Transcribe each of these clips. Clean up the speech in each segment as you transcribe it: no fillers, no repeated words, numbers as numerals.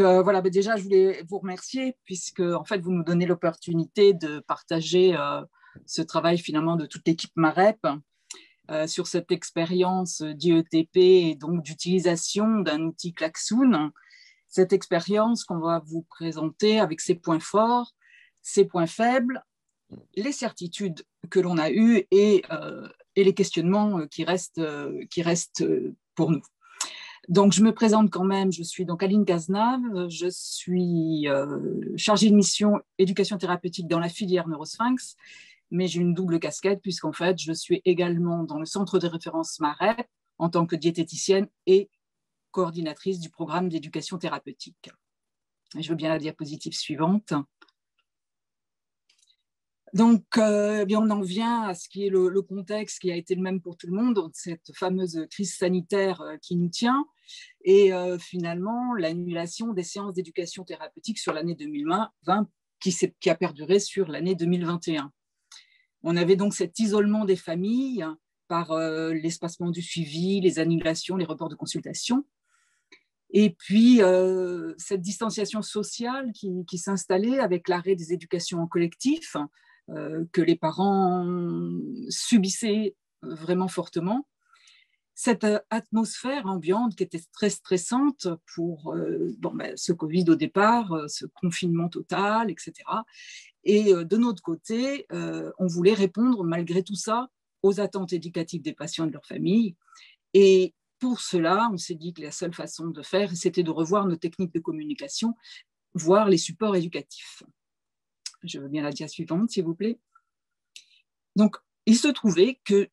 voilà, déjà, je voulais vous remercier puisque en fait, vous nous donnez l'opportunité de partager ce travail finalement de toute l'équipe MAREP sur cette expérience d'IETP et donc d'utilisation d'un outil Klaxoon. Cette expérience qu'on va vous présenter avec ses points forts, ses points faibles, les certitudes que l'on a eues et les questionnements qui restent pour nous. Donc, je me présente quand même, je suis donc Aline Cazenave, je suis chargée de mission éducation thérapeutique dans la filière Neurosphinx, mais j'ai une double casquette puisqu'en fait, je suis également dans le centre de référence MAREP en tant que diététicienne et coordinatrice du programme d'éducation thérapeutique. Je veux bien la diapositive suivante. Donc, bien, on en vient à ce qui est le contexte qui a été le même pour tout le monde, cette fameuse crise sanitaire qui nous tient, et finalement l'annulation des séances d'éducation thérapeutique sur l'année 2020 qui a perduré sur l'année 2021. On avait donc cet isolement des familles par l'espacement du suivi, les annulations, les reports de consultation, et puis cette distanciation sociale qui s'installait avec l'arrêt des éducations en collectif, que les parents subissaient vraiment fortement. Cette atmosphère ambiante qui était très stressante pour ce Covid au départ, ce confinement total, etc. Et de notre côté, on voulait répondre malgré tout ça aux attentes éducatives des patients et de leurs familles. Et pour cela, on s'est dit que la seule façon de faire, c'était de revoir nos techniques de communication, voire les supports éducatifs. Je veux bien la dia suivante, s'il vous plaît. Donc, il se trouvait que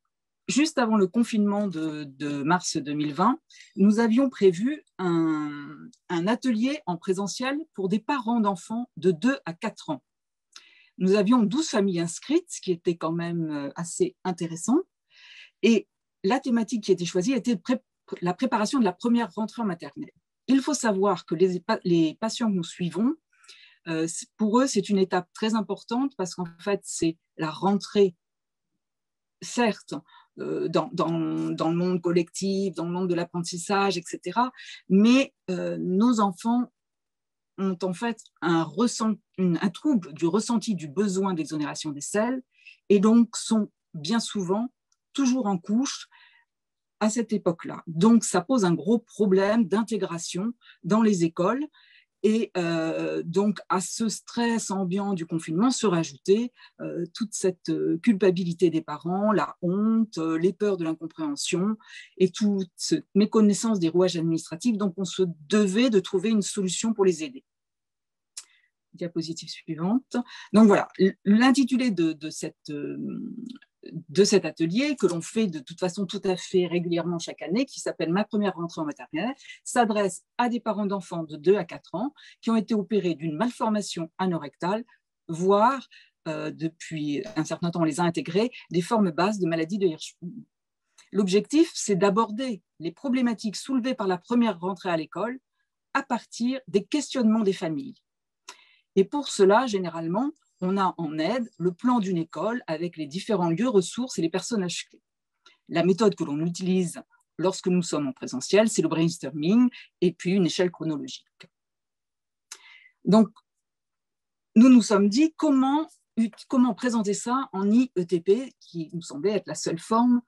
juste avant le confinement de mars 2020, nous avions prévu un atelier en présentiel pour des parents d'enfants de 2 à 4 ans. Nous avions 12 familles inscrites, ce qui était quand même assez intéressant. Et la thématique qui était choisie était la préparation de la première rentrée en maternelle. Il faut savoir que les patients que nous suivons, pour eux, c'est une étape très importante parce qu'en fait, c'est la rentrée, certes, dans le monde collectif, dans le monde de l'apprentissage, etc. Mais nos enfants ont en fait un trouble du ressenti du besoin d'exonération des selles et donc sont bien souvent toujours en couche à cette époque-là. Donc, ça pose un gros problème d'intégration dans les écoles. Et donc, à ce stress ambiant du confinement se rajoutait toute cette culpabilité des parents, la honte, les peurs de l'incompréhension et toute cette méconnaissance des rouages administratifs. Donc, on se devait de trouver une solution pour les aider. Diapositive suivante. Donc, voilà, l'intitulé de cet atelier que l'on fait de toute façon tout à fait régulièrement chaque année, qui s'appelle « Ma première rentrée en maternelle », s'adresse à des parents d'enfants de 2 à 4 ans qui ont été opérés d'une malformation anorectale, voire, depuis un certain temps, on les a intégrés, des formes basses de maladie de Hirschsprung. L'objectif, c'est d'aborder les problématiques soulevées par la première rentrée à l'école à partir des questionnements des familles. Et pour cela, généralement, on a en aide le plan d'une école avec les différents lieux, ressources et les personnages clés. La méthode que l'on utilise lorsque nous sommes en présentiel, c'est le brainstorming et puis une échelle chronologique. Donc, nous nous sommes dit comment présenter ça en IETP, qui nous semblait être la seule forme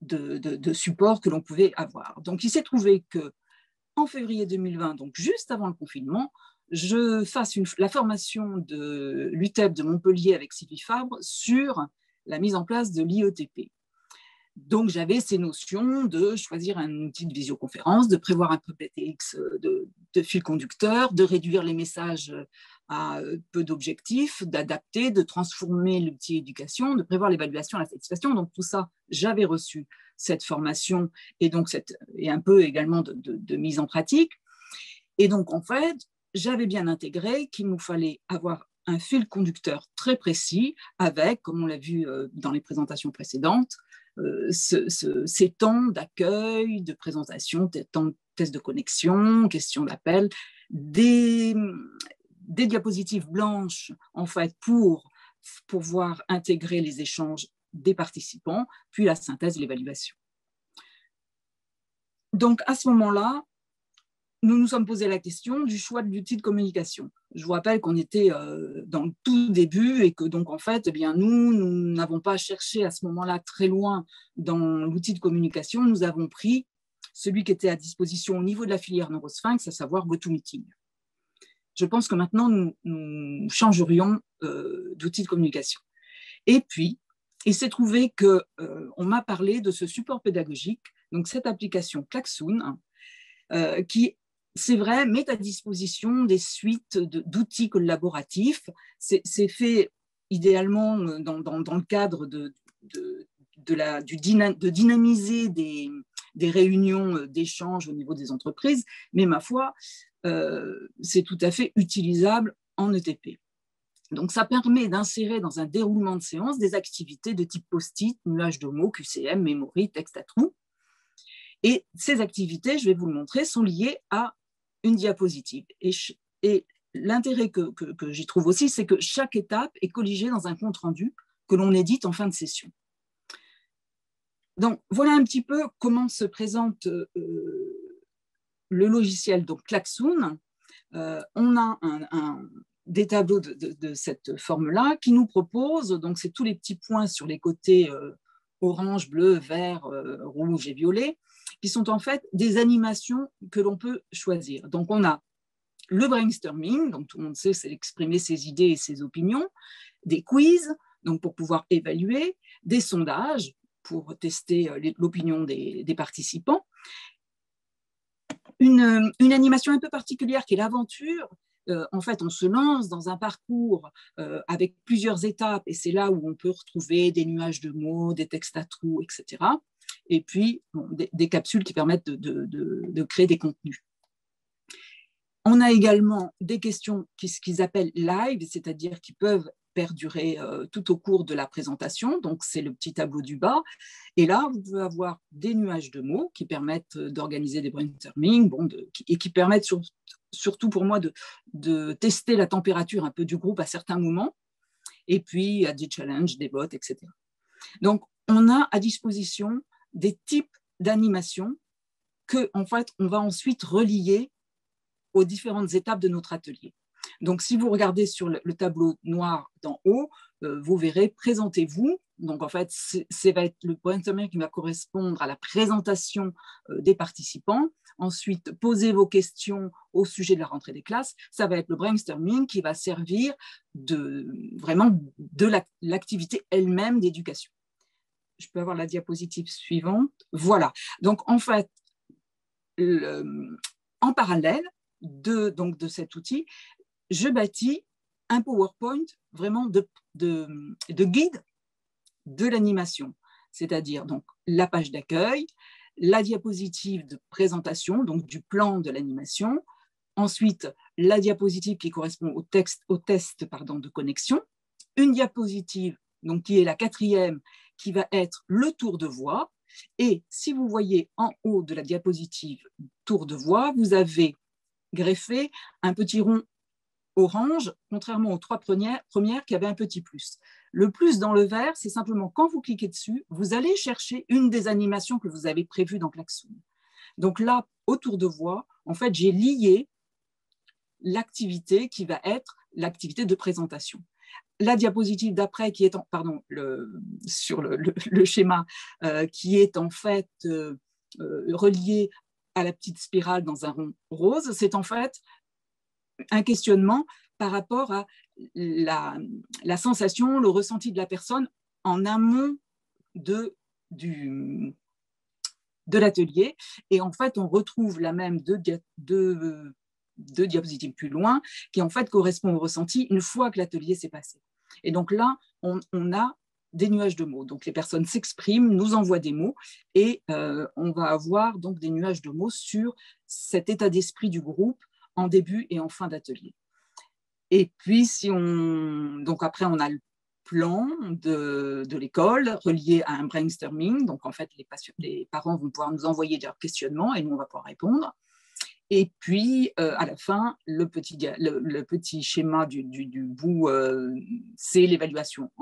de support que l'on pouvait avoir. Donc, il s'est trouvé qu'en février 2020, donc juste avant le confinement, je fasse la formation de l'UTEP de Montpellier avec Sylvie Fabre sur la mise en place de l'IETP. Donc, j'avais ces notions de choisir un outil de visioconférence, de prévoir un PPTX de fil conducteur, de réduire les messages à peu d'objectifs, d'adapter, de transformer l'outil éducation, de prévoir l'évaluation à la satisfaction. Donc, tout ça, j'avais reçu cette formation et donc et un peu également de mise en pratique. Et donc, en fait, j'avais bien intégré qu'il nous fallait avoir un fil conducteur très précis avec, comme on l'a vu dans les présentations précédentes, ces temps d'accueil, de présentation, temps de test de connexion, questions d'appel, des diapositives blanches en fait pour pouvoir intégrer les échanges des participants, puis la synthèse de l'évaluation. Donc à ce moment-là, nous nous sommes posé la question du choix de l'outil de communication. Je vous rappelle qu'on était dans le tout début et que donc en fait, eh bien, nous n'avons pas cherché à ce moment-là très loin dans l'outil de communication. Nous avons pris celui qui était à disposition au niveau de la filière Neurosphinx, à savoir GoToMeeting. Je pense que maintenant, nous changerions d'outil de communication. Et puis, il s'est trouvé qu'on m'a parlé de ce support pédagogique, donc cette application Klaxoon, qui, c'est vrai, met à disposition des suites d'outils collaboratifs. C'est fait idéalement dans le cadre de dynamiser des réunions d'échange au niveau des entreprises, mais ma foi, c'est tout à fait utilisable en ETP. Donc, ça permet d'insérer dans un déroulement de séance des activités de type post-it, nuage de mots, QCM, memory, texte à trous. Et ces activités, je vais vous le montrer, sont liées à une diapositive. Et l'intérêt que j'y trouve aussi, c'est que chaque étape est colligée dans un compte-rendu que l'on édite en fin de session. Donc, voilà un petit peu comment se présente le logiciel, donc Klaxoon. On a des tableaux de cette forme-là qui nous proposent, donc c'est tous les petits points sur les côtés orange, bleu, vert, rouge et violet, qui sont en fait des animations que l'on peut choisir. Donc on a le brainstorming, donc tout le monde sait, c'est exprimer ses idées et ses opinions, des quiz, donc pour pouvoir évaluer, des sondages pour tester l'opinion des participants, une animation un peu particulière qui est l'aventure. En fait, on se lance dans un parcours avec plusieurs étapes et c'est là où on peut retrouver des nuages de mots, des textes à trous, etc. Et puis, bon, des capsules qui permettent de créer des contenus. On a également des questions qu'ils appellent live, c'est-à-dire qui peuvent perdurer tout au cours de la présentation. Donc, c'est le petit tableau du bas. Et là, vous pouvez avoir des nuages de mots qui permettent d'organiser des brainstorming et qui permettent surtout pour moi de tester la température un peu du groupe à certains moments. Et puis, il y a des challenges, des votes, etc. Donc, on a à disposition des types d'animations que, en fait, on va ensuite relier aux différentes étapes de notre atelier. Donc, si vous regardez sur le tableau noir d'en haut, vous verrez « Présentez-vous ». Donc, en fait, ça va être le brainstorming qui va correspondre à la présentation des participants. Ensuite, posez vos questions au sujet de la rentrée des classes. Ça va être le brainstorming qui va servir vraiment de l'activité elle-même d'éducation. Je peux avoir la diapositive suivante. Voilà. Donc, en fait, en parallèle de cet outil, je bâtis un PowerPoint vraiment de guide de l'animation, c'est-à-dire donc la page d'accueil, la diapositive de présentation, donc du plan de l'animation, ensuite la diapositive qui correspond au test de connexion, une diapositive donc, qui est la 4e, qui va être le tour de voix, et si vous voyez en haut de la diapositive tour de voix, vous avez greffé un petit rond orange, contrairement aux 3 premières qui avaient un petit plus. Le plus dans le vert, c'est simplement quand vous cliquez dessus, vous allez chercher une des animations que vous avez prévues dans Klaxoon. Donc là, autour de voix, en fait, j'ai lié l'activité qui va être l'activité de présentation. La diapositive d'après, qui est sur le schéma, qui est en fait reliée à la petite spirale dans un rond rose, c'est en fait un questionnement par rapport à la sensation, le ressenti de la personne en amont de l'atelier. Et en fait, on retrouve la même deux diapositives plus loin, qui en fait correspond au ressenti une fois que l'atelier s'est passé. Et donc là, on a des nuages de mots. Donc les personnes s'expriment, nous envoient des mots, et on va avoir donc des nuages de mots sur cet état d'esprit du groupe en début et en fin d'atelier. Et puis, donc après, on a le plan de l'école relié à un brainstorming. Donc, en fait, les parents vont pouvoir nous envoyer leurs questionnements et nous, on va pouvoir répondre. Et puis, à la fin, le petit schéma du bout, c'est l'évaluation.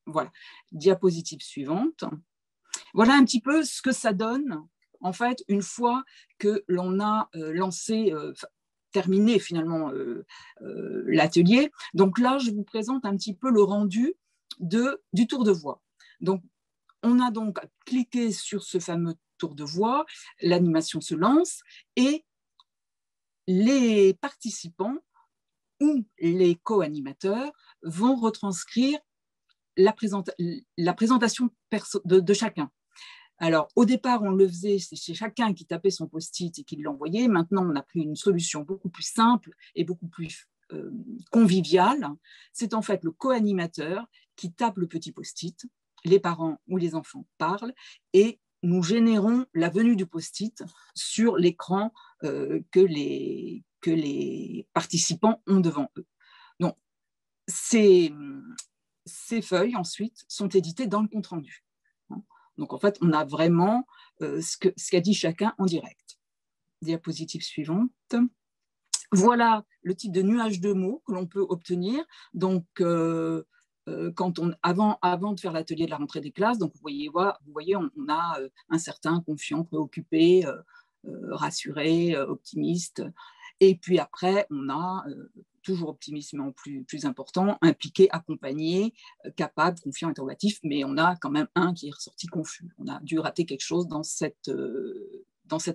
Voilà. Diapositive suivante. Voilà un petit peu ce que ça donne en fait, une fois que l'on a terminé finalement l'atelier. Donc là, je vous présente un petit peu le rendu du tour de voie. Donc, on a donc cliqué sur ce fameux tour de voie, l'animation se lance et les participants ou les co-animateurs vont retranscrire la présentation de chacun. Alors, au départ, on le faisait, c'est chacun qui tapait son post-it et qui l'envoyait. Maintenant, on a pris une solution beaucoup plus simple et beaucoup plus conviviale. C'est en fait le co-animateur qui tape le petit post-it, les parents ou les enfants parlent et nous générons la venue du post-it sur l'écran que les participants ont devant eux. Donc, ces feuilles, ensuite, sont éditées dans le compte-rendu. Donc, en fait, on a vraiment ce qu'a dit chacun en direct. Diapositive suivante. Voilà le type de nuage de mots que l'on peut obtenir. Donc, avant de faire l'atelier de la rentrée des classes, donc vous voyez, on a un certain confiant, préoccupé, rassuré, optimiste. Et puis après, on a toujours optimisme plus important, impliqué, accompagné, capable, confiant, interrogatif, mais on a quand même un qui est ressorti confus. On a dû rater quelque chose dans cet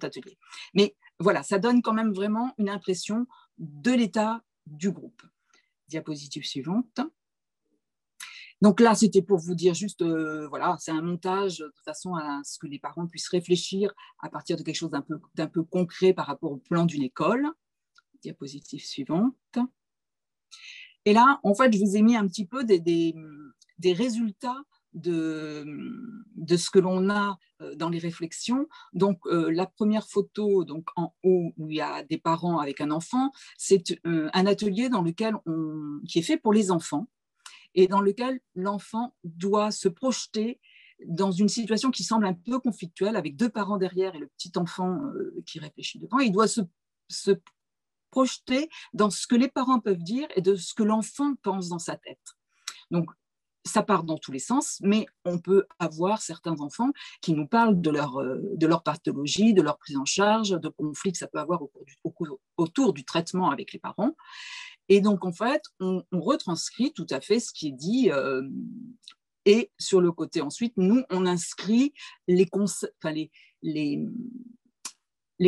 atelier. Mais voilà, ça donne quand même vraiment une impression de l'état du groupe. Diapositive suivante. Donc là, c'était pour vous dire juste, voilà, c'est un montage de façon à ce que les parents puissent réfléchir à partir de quelque chose d'un peu concret par rapport au plan d'une école. Diapositive suivante. Et là, en fait, je vous ai mis un petit peu des résultats de ce que l'on a dans les réflexions. Donc, la première photo, donc en haut, où il y a des parents avec un enfant, c'est un atelier qui est fait pour les enfants et dans lequel l'enfant doit se projeter dans une situation qui semble un peu conflictuelle, avec deux parents derrière et le petit enfant qui réfléchit devant. Il doit se projeter dans ce que les parents peuvent dire et de ce que l'enfant pense dans sa tête. Donc, ça part dans tous les sens, mais on peut avoir certains enfants qui nous parlent de leur pathologie, de leur prise en charge, de conflits que ça peut avoir autour du traitement avec les parents. Et donc, en fait, on retranscrit tout à fait ce qui est dit. Et sur le côté, ensuite, nous, on inscrit les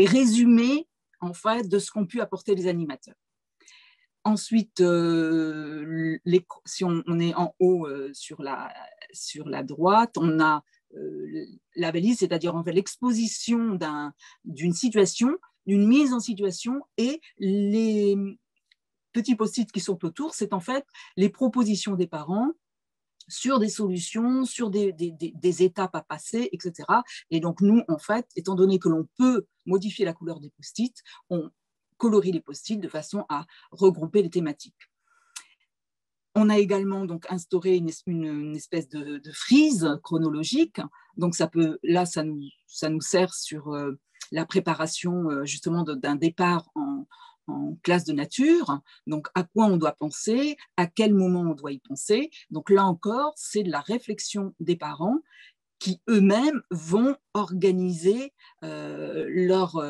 résumés en fait, de ce qu'ont pu apporter les animateurs. Ensuite, si on est en haut sur la droite, on a la valise, c'est-à-dire en fait, l'exposition d'une situation, d'une mise en situation, et les petits post-it qui sont autour, c'est en fait les propositions des parents sur des solutions, sur des étapes à passer, etc. Et donc, nous, en fait, étant donné que l'on peut modifier la couleur des post-it, on colorie les post-it de façon à regrouper les thématiques. On a également donc instauré une espèce de frise chronologique. Donc, ça nous sert sur la préparation justement d'un départ en classe de nature, donc à quoi on doit penser, à quel moment on doit y penser. Donc là encore, c'est de la réflexion des parents qui eux-mêmes vont organiser leur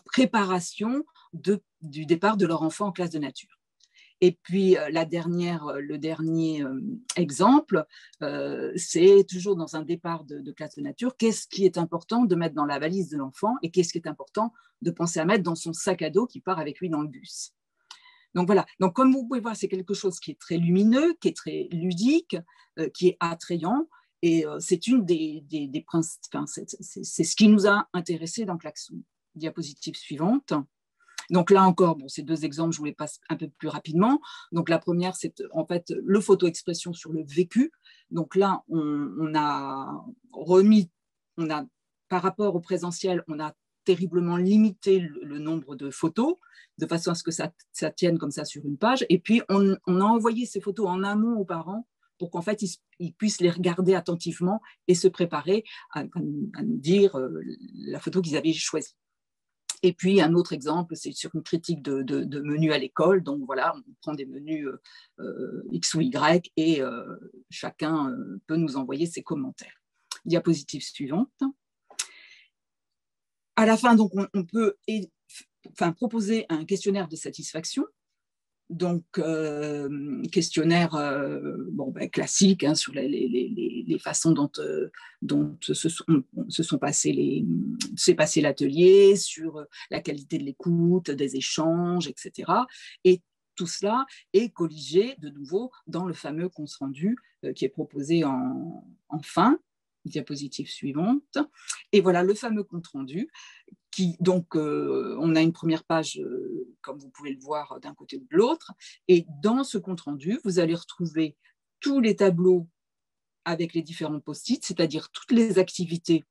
préparation du départ de leur enfant en classe de nature. Et puis, le dernier exemple, c'est toujours dans un départ de classe de nature. Qu'est-ce qui est important de mettre dans la valise de l'enfant et qu'est-ce qui est important de penser à mettre dans son sac à dos qui part avec lui dans le bus. Donc voilà. Donc, comme vous pouvez voir, c'est quelque chose qui est très lumineux, qui est très ludique, qui est attrayant. Et c'est une des principes, enfin, c'est ce qui nous a intéressés dans Klaxoon. Diapositive suivante. Donc là encore, bon, ces deux exemples, je vous les passe un peu plus rapidement. Donc la première, c'est en fait le photo-expression sur le vécu. Donc là, on a par rapport au présentiel, on a terriblement limité le nombre de photos, de façon à ce que ça tienne comme ça sur une page. Et puis, on a envoyé ces photos en amont aux parents pour qu'en fait, ils puissent les regarder attentivement et se préparer à nous dire la photo qu'ils avaient choisie. Et puis, un autre exemple, c'est sur une critique de menus à l'école. Donc, voilà, on prend des menus X ou Y et chacun peut nous envoyer ses commentaires. Diapositive suivante. À la fin, donc, on peut proposer un questionnaire de satisfaction. Donc, questionnaire classique hein, sur les façons dont s'est passé l'atelier, sur la qualité de l'écoute, des échanges, etc. Et tout cela est colligé de nouveau dans le fameux compte rendu qui est proposé en fin. Diapositive suivante. Et voilà le fameux compte rendu donc, on a une première page, comme vous pouvez le voir, d'un côté ou de l'autre. Et dans ce compte-rendu, vous allez retrouver tous les tableaux avec les différents post-it, c'est-à-dire toutes les activités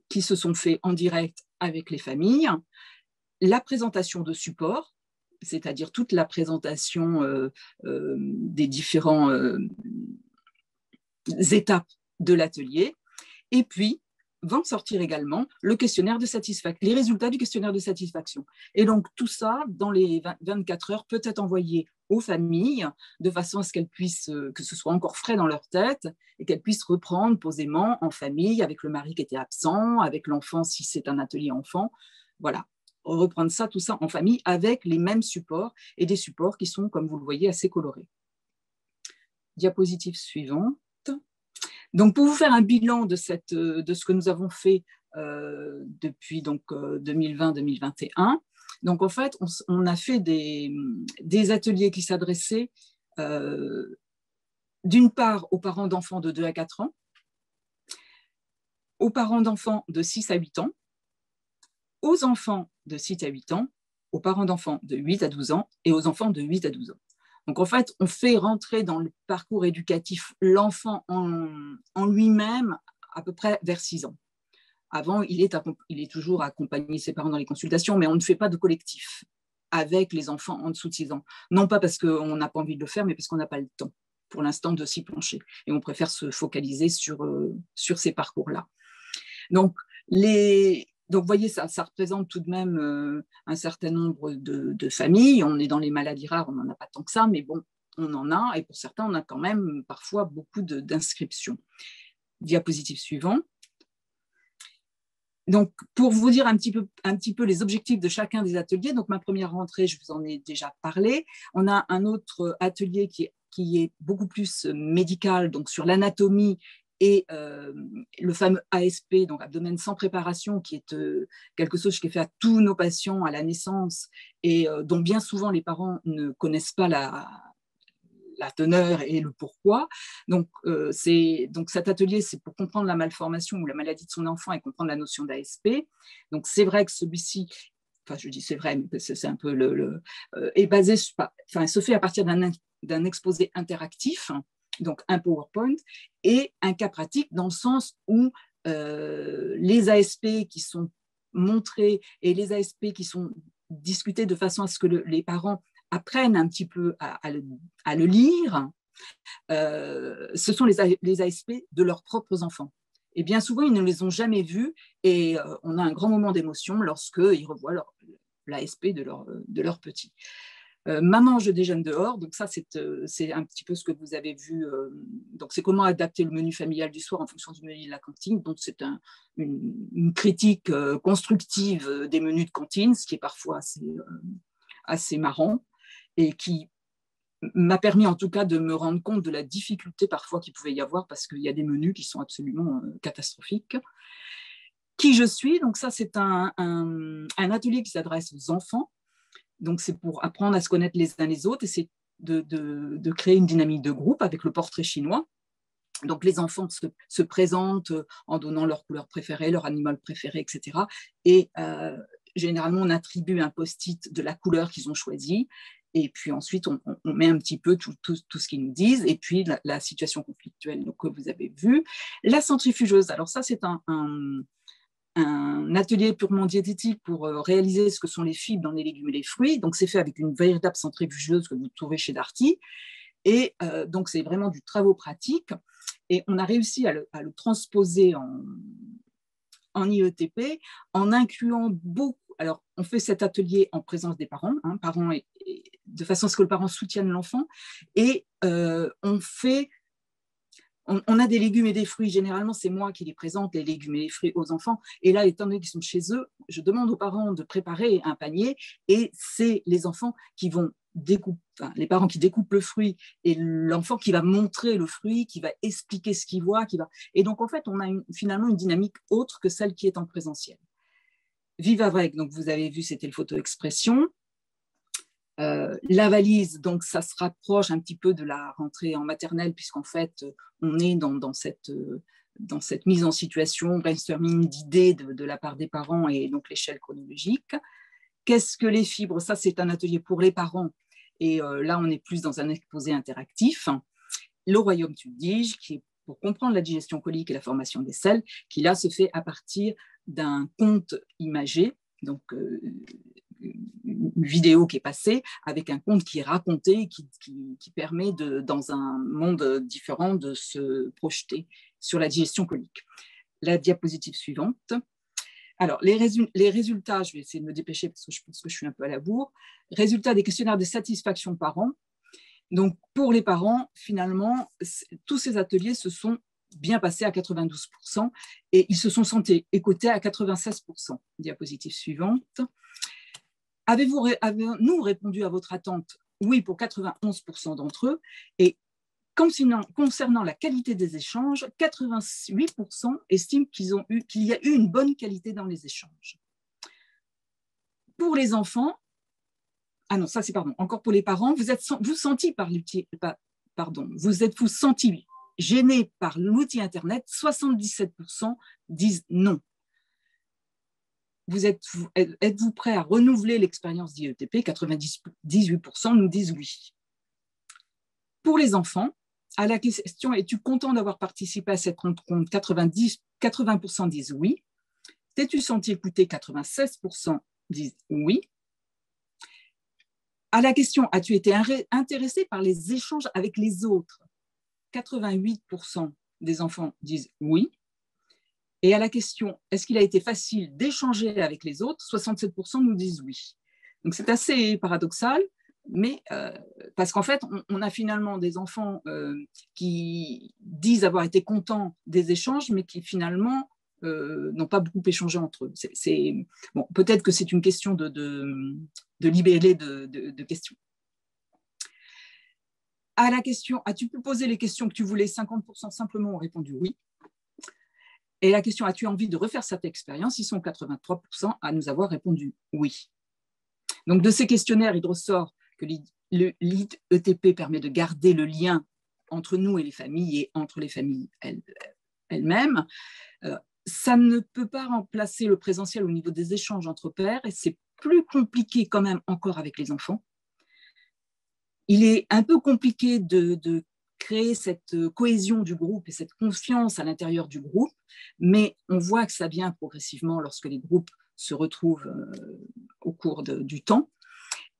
qui se sont faites en direct avec les familles, la présentation de support, c'est-à-dire toute la présentation des différentes étapes de l'atelier, et puis vont sortir également le questionnaire de satisfaction, les résultats du questionnaire de satisfaction. Et donc, tout ça, dans les 24 heures, peut être envoyé aux familles de façon à ce qu'elles puissent, que ce soit encore frais dans leur tête et qu'elles puissent reprendre posément en famille, avec le mari qui était absent, avec l'enfant si c'est un atelier enfant. Voilà, reprendre ça, tout ça en famille avec les mêmes supports et des supports qui sont, comme vous le voyez, assez colorés. Diapositive suivante. Donc, pour vous faire un bilan de ce que nous avons fait depuis 2020-2021, donc en fait, on a fait des ateliers qui s'adressaient d'une part aux parents d'enfants de 2 à 4 ans, aux parents d'enfants de 6 à 8 ans, aux enfants de 6 à 8 ans, aux parents d'enfants de 8 à 12 ans et aux enfants de 8 à 12 ans. Donc, en fait, on fait rentrer dans le parcours éducatif l'enfant en lui-même à peu près vers 6 ans. Avant, il est toujours accompagné ses parents dans les consultations, mais on ne fait pas de collectif avec les enfants en dessous de 6 ans. Non pas parce qu'on n'a pas envie de le faire, mais parce qu'on n'a pas le temps, pour l'instant, de s'y pencher. Et on préfère se focaliser sur ces parcours-là. Donc, vous voyez, ça représente tout de même un certain nombre de familles. On est dans les maladies rares, on n'en a pas tant que ça, mais bon, on en a. Et pour certains, on a quand même parfois beaucoup d'inscriptions. Diapositive suivante. Donc, pour vous dire un petit peu les objectifs de chacun des ateliers, donc ma première rentrée, je vous en ai déjà parlé. On a un autre atelier qui est beaucoup plus médical, donc sur l'anatomie et le fameux ASP, donc abdomen sans préparation, qui est quelque chose qui est fait à tous nos patients à la naissance et dont bien souvent les parents ne connaissent pas la teneur et le pourquoi. Donc, cet atelier, c'est pour comprendre la malformation ou la maladie de son enfant et comprendre la notion d'ASP. Donc, c'est vrai que celui-ci, enfin, je dis c'est vrai, mais c'est un peu est basé, se fait à partir d'un exposé interactif, donc un PowerPoint, et un cas pratique dans le sens où les ASP qui sont montrés et les ASP qui sont discutés de façon à ce que les parents apprennent un petit peu à le lire, ce sont les ASP de leurs propres enfants. Et bien souvent, ils ne les ont jamais vus et on a un grand moment d'émotion lorsqu'ils revoient l'ASP de leur petit. Maman, je déjeune dehors, donc ça c'est un petit peu ce que vous avez vu. Donc c'est comment adapter le menu familial du soir en fonction du menu de la cantine. Donc c'est une critique constructive des menus de cantine, ce qui est parfois assez marrant et qui m'a permis en tout cas de me rendre compte de la difficulté parfois qu'il pouvait y avoir parce qu'il y a des menus qui sont absolument catastrophiques. Qui je suis, donc ça c'est un atelier qui s'adresse aux enfants. Donc, c'est pour apprendre à se connaître les uns les autres et c'est de créer une dynamique de groupe avec le portrait chinois. Donc, les enfants se présentent en donnant leur couleur préférée, leur animal préféré, etc. Et généralement, on attribue un post-it de la couleur qu'ils ont choisie. Et puis ensuite, on met un petit peu tout ce qu'ils nous disent. Et puis, la situation conflictuelle que vous avez vue. La centrifugeuse, alors ça, c'est un atelier purement diététique pour réaliser ce que sont les fibres dans les légumes et les fruits. Donc, c'est fait avec une véritable centrifugeuse que vous trouvez chez Darty. Et donc, c'est vraiment du travail pratique. Et on a réussi à le transposer en IETP en incluant beaucoup. Alors, on fait cet atelier en présence des parents, de façon à ce que le parent soutienne l'enfant. Et on fait on a des légumes et des fruits. Généralement, c'est moi qui les présente, les légumes et les fruits aux enfants. Et là, étant donné qu'ils sont chez eux, je demande aux parents de préparer un panier et c'est les enfants qui vont découper, enfin, les parents qui découpent le fruit et l'enfant qui va montrer le fruit, qui va expliquer ce qu'il voit. Et donc, en fait, on a finalement une dynamique autre que celle qui est en présentiel. Vive avec, donc vous avez vu, c'était le photo-expression. La valise, donc ça se rapproche un petit peu de la rentrée en maternelle, puisqu'en fait, on est dans cette mise en situation, brainstorming d'idées de la part des parents et donc l'échelle chronologique. Qu'est-ce que les fibres? Ça, c'est un atelier pour les parents. Et là, on est plus dans un exposé interactif. Le royaume dige, qui est pour comprendre la digestion colique et la formation des selles, qui là se fait à partir d'un conte imagé, donc une vidéo qui est passée avec un conte qui est raconté, qui permet dans un monde différent de se projeter sur la digestion colique. La diapositive suivante. Alors, les résultats, je vais essayer de me dépêcher parce que je pense que je suis un peu à la bourre. Résultats des questionnaires de satisfaction par an. Donc, pour les parents, finalement, tous ces ateliers se sont bien passés à 92% et ils se sont sentis écoutés à 96%. Diapositive suivante. Avez-nous répondu à votre attente? Oui, pour 91% d'entre eux. Et concernant la qualité des échanges, 88% estiment qu'il y a eu une bonne qualité dans les échanges. Pour les enfants, encore pour les parents, vous êtes-vous senti gêné par l'outil Internet? 77% disent non. Êtes-vous prêt à renouveler l'expérience d'IETP? 98% nous disent oui. Pour les enfants, à la question « Es-tu content d'avoir participé à cette rencontre ?» 80% disent oui. « T'es-tu senti écouté ?» 96% disent oui. À la question « As-tu été intéressé par les échanges avec les autres ?» 88% des enfants disent oui. Et à la question « Est-ce qu'il a été facile d'échanger avec les autres ?» 67% nous disent oui. Donc c'est assez paradoxal, mais parce qu'en fait, on a finalement des enfants qui disent avoir été contents des échanges, mais qui finalement n'ont pas beaucoup échangé entre eux. Bon, peut-être que c'est une question de libellé de questions. À la question « As-tu pu poser les questions que tu voulais ?» 50% simplement ont répondu oui. Et la question « As-tu envie de refaire cette expérience ?» Ils sont 83% à nous avoir répondu oui. Donc, de ces questionnaires, il ressort que l'IETP permet de garder le lien entre nous et les familles et entre les familles elles-mêmes. Ça ne peut pas remplacer le présentiel au niveau des échanges entre pairs et c'est plus compliqué quand même encore avec les enfants. Il est un peu compliqué de créer cette cohésion du groupe et cette confiance à l'intérieur du groupe, mais on voit que ça vient progressivement lorsque les groupes se retrouvent au cours du temps.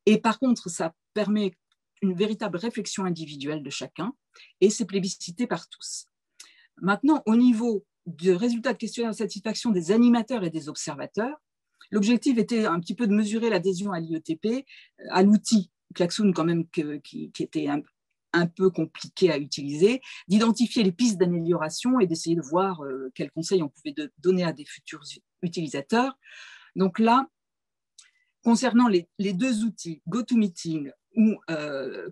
Et par contre, ça permet une véritable réflexion individuelle de chacun et c'est plébiscité par tous. Maintenant, au niveau du résultat de questionnaire de satisfaction des animateurs et des observateurs, l'objectif était un petit peu de mesurer l'adhésion à l'IETP, à l'outil Klaxoon quand même qui était un peu compliqué à utiliser, d'identifier les pistes d'amélioration et d'essayer de voir quels conseils on pouvait donner à des futurs utilisateurs. Donc là, concernant les deux outils, GoToMeeting ou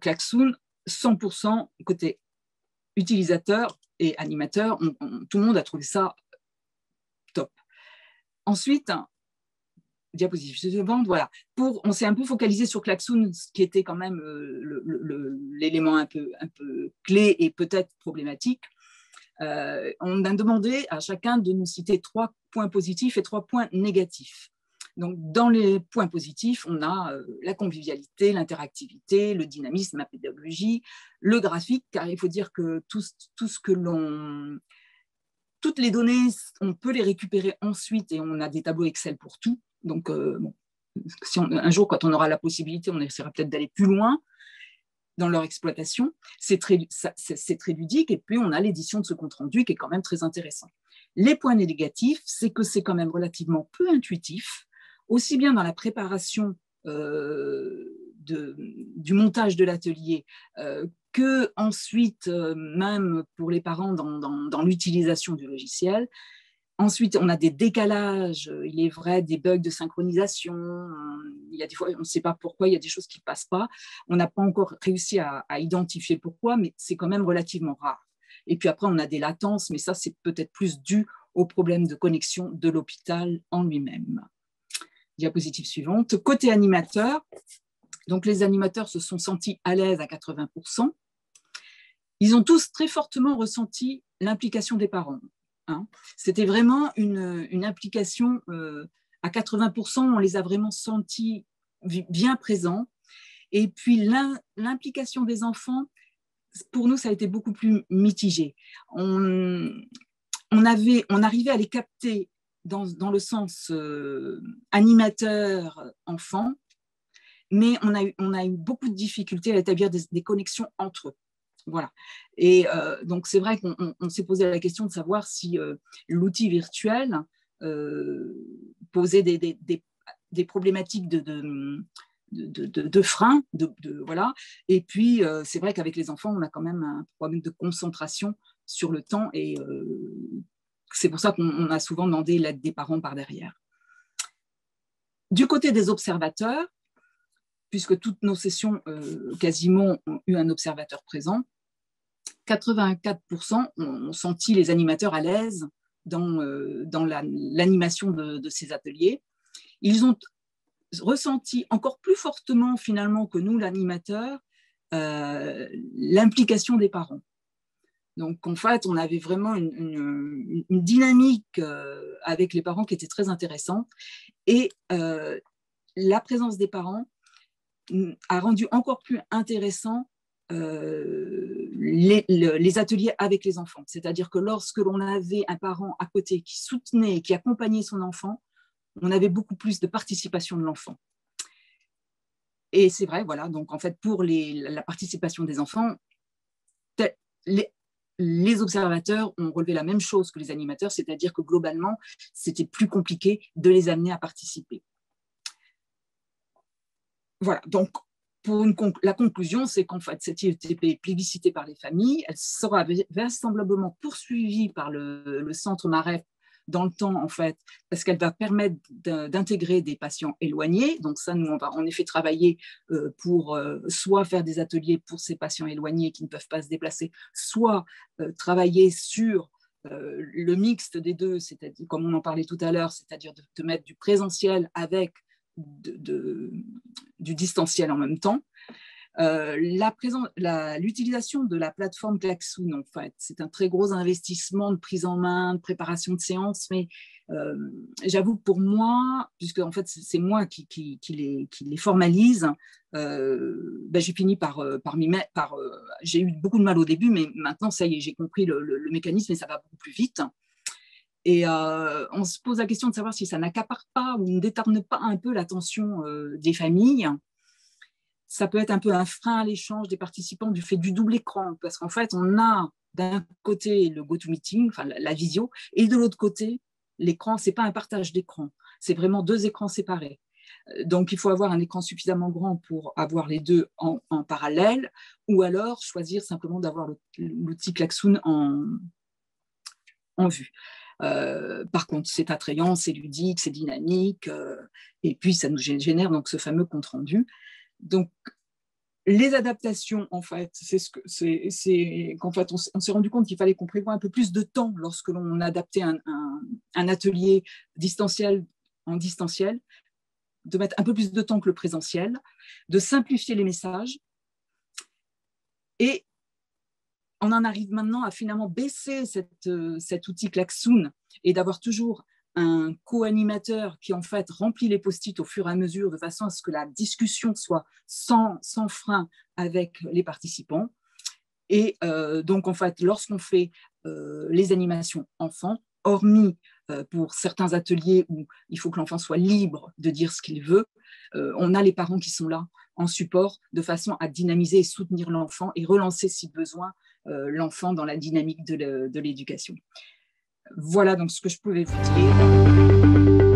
Klaxoon, 100% côté utilisateur et animateur, tout le monde a trouvé ça top. Ensuite, diapositive suivante, voilà. On s'est un peu focalisé sur Klaxoon, ce qui était quand même l'élément un peu clé et peut-être problématique. On a demandé à chacun de nous citer 3 points positifs et 3 points négatifs. Donc, dans les points positifs, on a la convivialité, l'interactivité, le dynamisme, la pédagogie, le graphique, car il faut dire que toutes les données, on peut les récupérer ensuite et on a des tableaux Excel pour tout. Donc, bon, un jour, quand on aura la possibilité, on essaiera peut-être d'aller plus loin dans leur exploitation. C'est très ludique. Et puis, on a l'édition de ce compte-rendu qui est quand même très intéressant. Les points négatifs, c'est que c'est quand même relativement peu intuitif, aussi bien dans la préparation du montage de l'atelier, que ensuite, même pour les parents dans l'utilisation du logiciel. Ensuite, on a des décalages, il est vrai, des bugs de synchronisation. Il y a des fois, on ne sait pas pourquoi, il y a des choses qui ne passent pas. On n'a pas encore réussi à identifier pourquoi, mais c'est quand même relativement rare. Et puis après, on a des latences, mais ça, c'est peut-être plus dû aux problèmes de connexion de l'hôpital en lui-même. Diapositive suivante. Côté animateur, donc les animateurs se sont sentis à l'aise à 80%. Ils ont tous très fortement ressenti l'implication des parents. C'était vraiment une implication à 80%, on les a vraiment sentis bien présents. Et puis l'implication des enfants, pour nous, ça a été beaucoup plus mitigé. On arrivait à les capter dans le sens animateur-enfant, mais on a eu beaucoup de difficultés à établir des connexions entre eux. Voilà. Et donc, c'est vrai qu'on s'est posé la question de savoir si l'outil virtuel posait des problématiques de frein. Voilà. Et puis, c'est vrai qu'avec les enfants, on a quand même un problème de concentration sur le temps. Et c'est pour ça qu'on a souvent demandé l'aide des parents par derrière. Du côté des observateurs, puisque toutes nos sessions quasiment ont eu un observateur présent, 84% ont senti les animateurs à l'aise dans l'animation de ces ateliers. Ils ont ressenti encore plus fortement finalement que nous, l'animateur, l'implication des parents. Donc en fait, on avait vraiment une dynamique avec les parents qui était très intéressante. Et la présence des parents a rendu encore plus intéressant les ateliers avec les enfants. C'est-à-dire que lorsque l'on avait un parent à côté qui soutenait et qui accompagnait son enfant, on avait beaucoup plus de participation de l'enfant. Et c'est vrai, voilà, donc en fait, pour la participation des enfants, les observateurs ont relevé la même chose que les animateurs, c'est-à-dire que globalement, c'était plus compliqué de les amener à participer. Voilà, donc la conclusion, c'est qu'en fait, cette IETP est plébiscitée par les familles, elle sera vraisemblablement poursuivie par le centre MAREF dans le temps, en fait, parce qu'elle va permettre d'intégrer des patients éloignés. Donc ça, nous, on va en effet travailler pour soit faire des ateliers pour ces patients éloignés qui ne peuvent pas se déplacer, soit travailler sur le mixte des deux, c'est-à-dire, comme on en parlait tout à l'heure, c'est-à-dire de mettre du présentiel avec du distanciel en même temps. L'utilisation de la plateforme Klaxoon, en fait, c'est un très gros investissement de prise en main, de préparation de séance, mais j'avoue que pour moi, puisque en fait c'est moi qui les formalise, j'ai fini par j'ai eu beaucoup de mal au début, mais maintenant ça y est, j'ai compris le mécanisme et ça va beaucoup plus vite. Et on se pose la question de savoir si ça n'accapare pas ou ne détourne pas un peu l'attention des familles. Ça peut être un peu un frein à l'échange des participants du fait du double écran, parce qu'en fait, on a d'un côté le GoToMeeting, enfin la visio, et de l'autre côté, l'écran, ce n'est pas un partage d'écran, c'est vraiment deux écrans séparés. Donc, il faut avoir un écran suffisamment grand pour avoir les deux en parallèle, ou alors choisir simplement d'avoir l'outil Klaxoon en vue. Par contre, c'est attrayant, c'est ludique, c'est dynamique, et puis ça nous génère donc ce fameux compte-rendu. Donc, les adaptations, en fait, c'est qu'en fait, on s'est rendu compte qu'il fallait qu'on prévoie un peu plus de temps lorsque l'on adaptait un atelier en distanciel, de mettre un peu plus de temps que le présentiel, de simplifier les messages. Et on en arrive maintenant à finalement baisser cet outil Klaxoon et d'avoir toujours un co-animateur qui en fait remplit les post-it au fur et à mesure de façon à ce que la discussion soit sans frein avec les participants. Et donc en fait, lorsqu'on fait les animations enfants, hormis pour certains ateliers où il faut que l'enfant soit libre de dire ce qu'il veut, on a les parents qui sont là en support de façon à dynamiser et soutenir l'enfant et relancer si besoin l'enfant dans la dynamique de l'éducation. Voilà donc ce que je pouvais vous dire.